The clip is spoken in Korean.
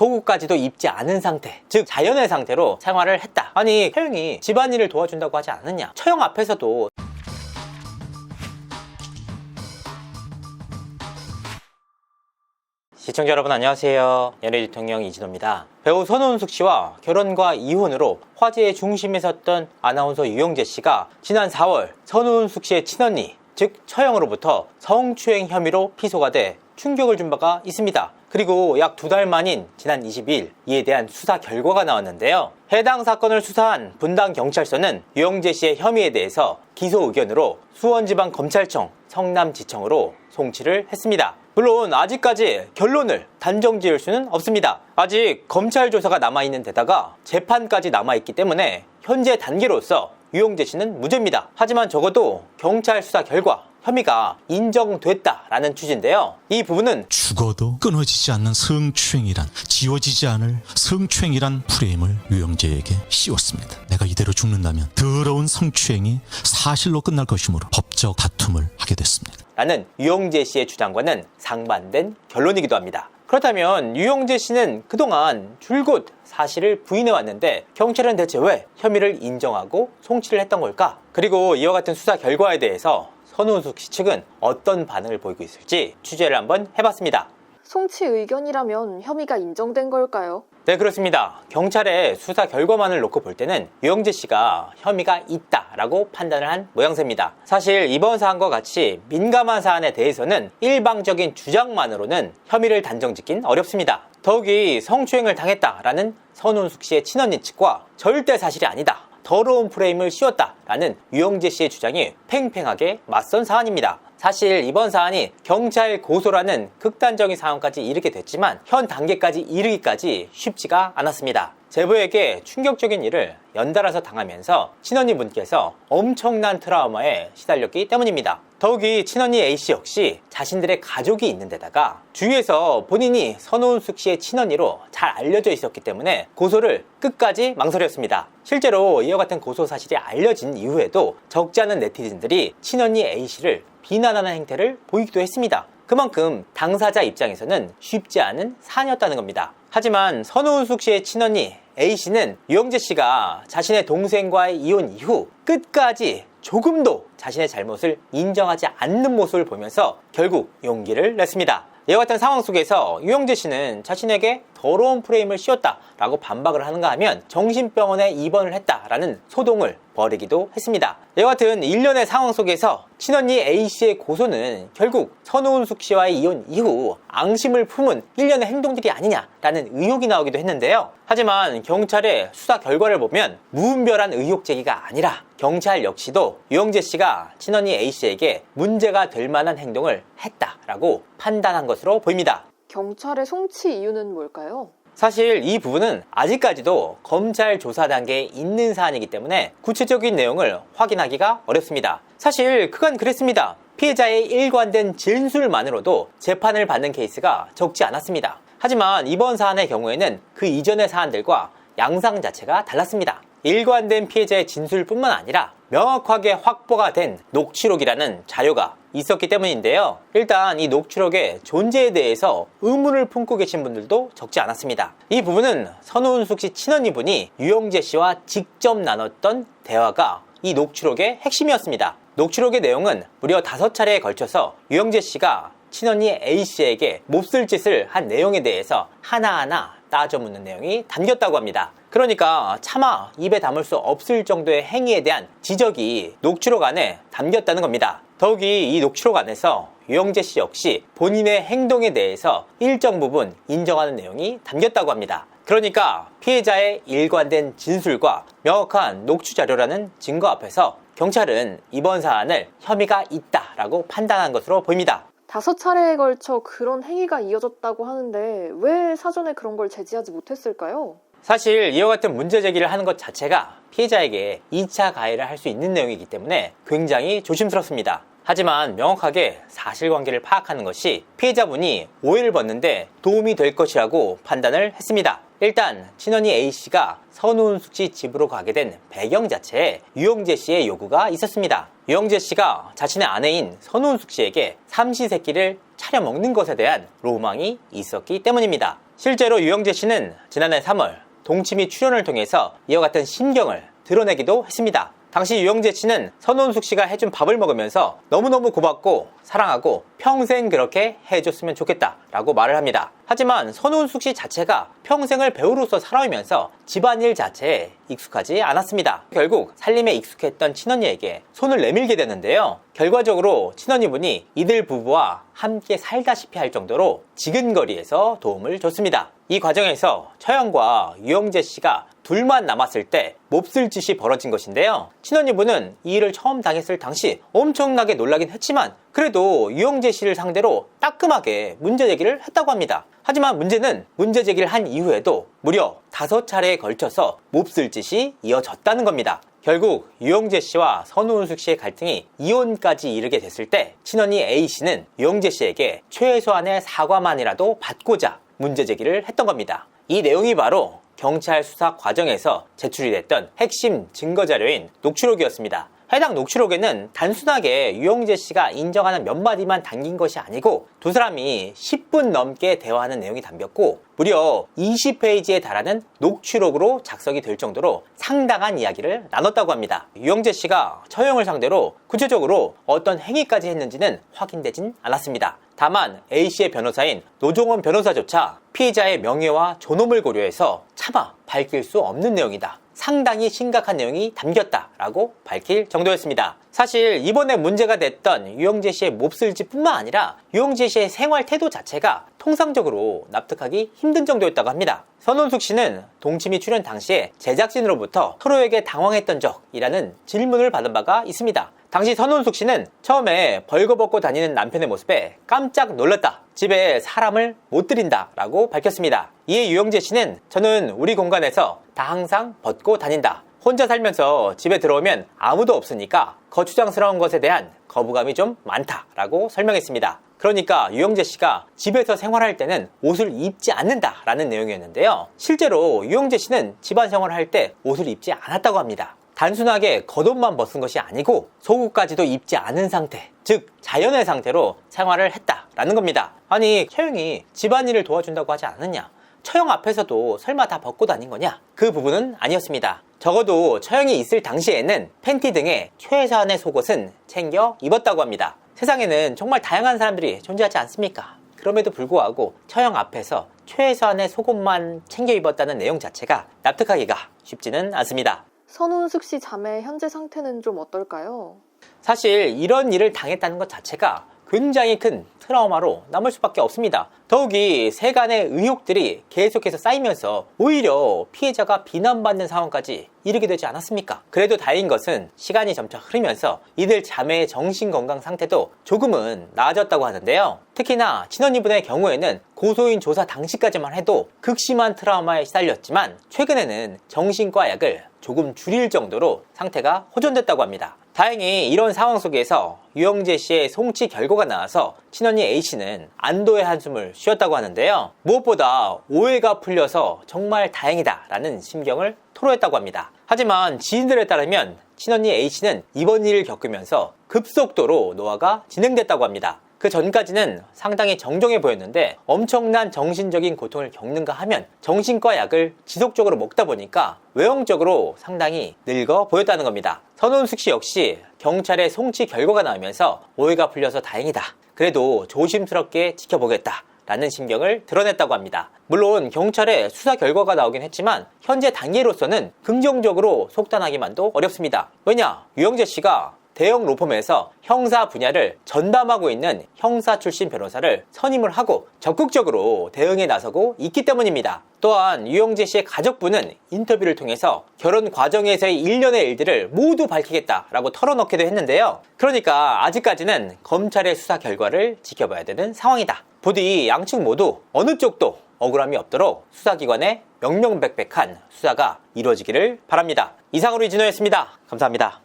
속옷까지도 입지 않은 상태, 즉 자연의 상태로 생활을 했다. 아니, 처형이 집안일을 도와준다고 하지 않았냐? 처형 앞에서도 시청자 여러분 안녕하세요. 연예대통령 이진호입니다. 배우 선우은숙 씨와 결혼과 이혼으로 화제의 중심에 섰던 아나운서 유영재 씨가 지난 4월 선우은숙 씨의 친언니, 즉 처형으로부터 성추행 혐의로 피소가 돼 충격을 준 바가 있습니다. 그리고 약 2달 만인 지난 20일 이에 대한 수사 결과가 나왔는데요. 해당 사건을 수사한 분당경찰서는 유영재 씨의 혐의에 대해서 기소 의견으로 수원지방검찰청, 성남지청으로 송치를 했습니다. 물론 아직까지 결론을 단정 지을 수는 없습니다. 아직 검찰 조사가 남아있는 데다가 재판까지 남아있기 때문에 현재 단계로서 유영재 씨는 무죄입니다. 하지만 적어도 경찰 수사 결과 혐의가 인정됐다라는 취지인데요. 이 부분은 죽어도 끊어지지 않는 성추행이란, 지워지지 않을 성추행이란 프레임을 유영재에게 씌웠습니다. 내가 이대로 죽는다면 더러운 성추행이 사실로 끝날 것이므로 법적 다툼을 하게 됐습니다. 라는 유영재 씨의 주장과는 상반된 결론이기도 합니다. 그렇다면 유영재 씨는 그동안 줄곧 사실을 부인해왔는데 경찰은 대체 왜 혐의를 인정하고 송치를 했던 걸까? 그리고 이와 같은 수사 결과에 대해서 선우은숙 씨 측은 어떤 반응을 보이고 있을지 취재를 한번 해봤습니다. 송치 의견이라면 혐의가 인정된 걸까요? 네, 그렇습니다. 경찰의 수사 결과만을 놓고 볼 때는 유영재 씨가 혐의가 있다라고 판단을 한 모양새입니다. 사실 이번 사안과 같이 민감한 사안에 대해서는 일방적인 주장만으로는 혐의를 단정짓긴 어렵습니다. 더욱이 성추행을 당했다라는 선우은숙 씨의 친언니 측과 절대 사실이 아니다, 더러운 프레임을 씌웠다라는 유영재 씨의 주장이 팽팽하게 맞선 사안입니다. 사실 이번 사안이 경찰 고소라는 극단적인 상황까지 이르게 됐지만 현 단계까지 이르기까지 쉽지가 않았습니다. 제보에게 충격적인 일을 연달아서 당하면서 친언니 분께서 엄청난 트라우마에 시달렸기 때문입니다. 더욱이 친언니 A씨 역시 자신들의 가족이 있는 데다가 주위에서 본인이 선우은숙 씨의 친언니로 잘 알려져 있었기 때문에 고소를 끝까지 망설였습니다. 실제로 이와 같은 고소 사실이 알려진 이후에도 적지 않은 네티즌들이 친언니 A씨를 비난하는 행태를 보이기도 했습니다. 그만큼 당사자 입장에서는 쉽지 않은 사안이었다는 겁니다. 하지만 선우은숙 씨의 친언니 A씨는 유영재 씨가 자신의 동생과의 이혼 이후 끝까지 조금도 자신의 잘못을 인정하지 않는 모습을 보면서 결국 용기를 냈습니다. 이와 같은 상황 속에서 유영재 씨는 자신에게 더러운 프레임을 씌웠다라고 반박을 하는가 하면 정신병원에 입원을 했다라는 소동을 벌이기도 했습니다. 이와 같은 일련의 상황 속에서 친언니 A씨의 고소는 결국 선우은숙 씨와의 이혼 이후 앙심을 품은 일련의 행동들이 아니냐라는 의혹이 나오기도 했는데요. 하지만 경찰의 수사 결과를 보면 무분별한 의혹 제기가 아니라 경찰 역시도 유영재 씨가 친언니 A씨에게 문제가 될 만한 행동을 했다라고 판단한 것으로 보입니다. 경찰의 송치 이유는 뭘까요? 사실 이 부분은 아직까지도 검찰 조사 단계에 있는 사안이기 때문에 구체적인 내용을 확인하기가 어렵습니다. 사실 그간 그랬습니다. 피해자의 일관된 진술만으로도 재판을 받는 케이스가 적지 않았습니다. 하지만 이번 사안의 경우에는 그 이전의 사안들과 양상 자체가 달랐습니다. 일관된 피해자의 진술뿐만 아니라 명확하게 확보가 된 녹취록이라는 자료가 있었기 때문인데요. 일단 이 녹취록의 존재에 대해서 의문을 품고 계신 분들도 적지 않았습니다. 이 부분은 선우은숙 씨 친언니분이 유영재 씨와 직접 나눴던 대화가 이 녹취록의 핵심이었습니다. 녹취록의 내용은 무려 5차례에 걸쳐서 유영재 씨가 친언니 A씨에게 몹쓸 짓을 한 내용에 대해서 하나하나 따져 묻는 내용이 담겼다고 합니다. 그러니까 차마 입에 담을 수 없을 정도의 행위에 대한 지적이 녹취록 안에 담겼다는 겁니다. 더욱이 이 녹취록 안에서 유영재 씨 역시 본인의 행동에 대해서 일정 부분 인정하는 내용이 담겼다고 합니다. 그러니까 피해자의 일관된 진술과 명확한 녹취 자료라는 증거 앞에서 경찰은 이번 사안을 혐의가 있다라고 판단한 것으로 보입니다. 5차례에 걸쳐 그런 행위가 이어졌다고 하는데 왜 사전에 그런 걸 제지하지 못했을까요? 사실 이와 같은 문제 제기를 하는 것 자체가 피해자에게 2차 가해를 할 수 있는 내용이기 때문에 굉장히 조심스럽습니다. 하지만 명확하게 사실관계를 파악하는 것이 피해자분이 오해를 벗는데 도움이 될 것이라고 판단을 했습니다. 일단 친언니 A씨가 선우은숙 씨 집으로 가게 된 배경 자체에 유영재 씨의 요구가 있었습니다. 유영재 씨가 자신의 아내인 선우은숙 씨에게 삼시세끼를 차려 먹는 것에 대한 로망이 있었기 때문입니다. 실제로 유영재 씨는 지난해 3월 동치미 출연을 통해서 이와 같은 심경을 드러내기도 했습니다. 당시 유영재 씨는 선원숙 씨가 해준 밥을 먹으면서 너무너무 고맙고 사랑하고 평생 그렇게 해줬으면 좋겠다 라고 말을 합니다. 하지만 선원숙 씨 자체가 평생을 배우로서 살아오면서 집안일 자체에 익숙하지 않았습니다. 결국 살림에 익숙했던 친언니에게 손을 내밀게 되는데요. 결과적으로 친언니분이 이들 부부와 함께 살다시피 할 정도로 지근거리에서 도움을 줬습니다. 이 과정에서 처형과 유영재 씨가 둘만 남았을 때 몹쓸 짓이 벌어진 것인데요. 친언니분은 이 일을 처음 당했을 당시 엄청나게 놀라긴 했지만 그래도 유영재 씨를 상대로 따끔하게 문제 제기를 했다고 합니다. 하지만 문제는 문제 제기를 한 이후에도 무려 5차례에 걸쳐서 몹쓸 짓이 이어졌다는 겁니다. 결국 유영재 씨와 선우은숙 씨의 갈등이 이혼까지 이르게 됐을 때 친언니 A씨는 유영재 씨에게 최소한의 사과만이라도 받고자 문제 제기를 했던 겁니다. 이 내용이 바로 경찰 수사 과정에서 제출이 됐던 핵심 증거 자료인 녹취록이었습니다. 해당 녹취록에는 단순하게 유영재 씨가 인정하는 몇 마디만 담긴 것이 아니고 두 사람이 10분 넘게 대화하는 내용이 담겼고 무려 20페이지에 달하는 녹취록으로 작성이 될 정도로 상당한 이야기를 나눴다고 합니다. 유영재 씨가 처형을 상대로 구체적으로 어떤 행위까지 했는지는 확인되진 않았습니다. 다만 A씨의 변호사인 노종원 변호사조차 피해자의 명예와 존엄을 고려해서 차마 밝힐 수 없는 내용이다. 상당히 심각한 내용이 담겼다라고 밝힐 정도였습니다. 사실 이번에 문제가 됐던 유영재 씨의 몹쓸짓 뿐만 아니라 유영재 씨의 생활 태도 자체가 통상적으로 납득하기 힘든 정도였다고 합니다. 선원숙 씨는 동치미 출연 당시에 제작진으로부터 서로에게 당황했던 적이라는 질문을 받은 바가 있습니다. 당시 선원숙 씨는 처음에 벌거벗고 다니는 남편의 모습에 깜짝 놀랐다. 집에 사람을 못 들인다 라고 밝혔습니다. 이에 유영재 씨는 저는 우리 공간에서 다 항상 벗고 다닌다. 혼자 살면서 집에 들어오면 아무도 없으니까 거추장스러운 것에 대한 거부감이 좀 많다 라고 설명했습니다. 그러니까 유영재 씨가 집에서 생활할 때는 옷을 입지 않는다 라는 내용이었는데요. 실제로 유영재 씨는 집안 생활을 할 때 옷을 입지 않았다고 합니다. 단순하게 겉옷만 벗은 것이 아니고 속옷까지도 입지 않은 상태, 즉 자연의 상태로 생활을 했다라는 겁니다. 아니 처형이 집안일을 도와준다고 하지 않았냐? 처형 앞에서도 설마 다 벗고 다닌 거냐? 그 부분은 아니었습니다. 적어도 처형이 있을 당시에는 팬티 등의 최소한의 속옷은 챙겨 입었다고 합니다. 세상에는 정말 다양한 사람들이 존재하지 않습니까? 그럼에도 불구하고 처형 앞에서 최소한의 속옷만 챙겨 입었다는 내용 자체가 납득하기가 쉽지는 않습니다. 선우은숙 씨 자매의 현재 상태는 좀 어떨까요? 사실 이런 일을 당했다는 것 자체가 굉장히 큰 트라우마로 남을 수밖에 없습니다. 더욱이 세간의 의혹들이 계속해서 쌓이면서 오히려 피해자가 비난받는 상황까지 이르게 되지 않았습니까? 그래도 다행인 것은 시간이 점차 흐르면서 이들 자매의 정신건강 상태도 조금은 나아졌다고 하는데요. 특히나 친언니분의 경우에는 고소인 조사 당시까지만 해도 극심한 트라우마에 시달렸지만 최근에는 정신과 약을 조금 줄일 정도로 상태가 호전됐다고 합니다. 다행히 이런 상황 속에서 유영재 씨의 송치 결과가 나와서 친언니 A씨는 안도의 한숨을 쉬었다고 하는데요. 무엇보다 오해가 풀려서 정말 다행이다 라는 심경을 토로했다고 합니다. 하지만 지인들에 따르면 친언니 A씨는 이번 일을 겪으면서 급속도로 노화가 진행됐다고 합니다. 그 전까지는 상당히 정정해 보였는데 엄청난 정신적인 고통을 겪는가 하면 정신과 약을 지속적으로 먹다 보니까 외형적으로 상당히 늙어 보였다는 겁니다. 선원숙 씨 역시 경찰의 송치 결과가 나오면서 오해가 풀려서 다행이다. 그래도 조심스럽게 지켜보겠다. 라는 심경을 드러냈다고 합니다. 물론 경찰의 수사 결과가 나오긴 했지만 현재 단계로서는 긍정적으로 속단하기만도 어렵습니다. 왜냐? 유영재 씨가 대형 로펌에서 형사 분야를 전담하고 있는 형사 출신 변호사를 선임을 하고 적극적으로 대응에 나서고 있기 때문입니다. 또한 유영재 씨의 가족부는 인터뷰를 통해서 결혼 과정에서의 일련의 일들을 모두 밝히겠다라고 털어놓기도 했는데요. 그러니까 아직까지는 검찰의 수사 결과를 지켜봐야 되는 상황이다. 부디 양측 모두 어느 쪽도 억울함이 없도록 수사기관의 명명백백한 수사가 이루어지기를 바랍니다. 이상으로 이진호였습니다. 감사합니다.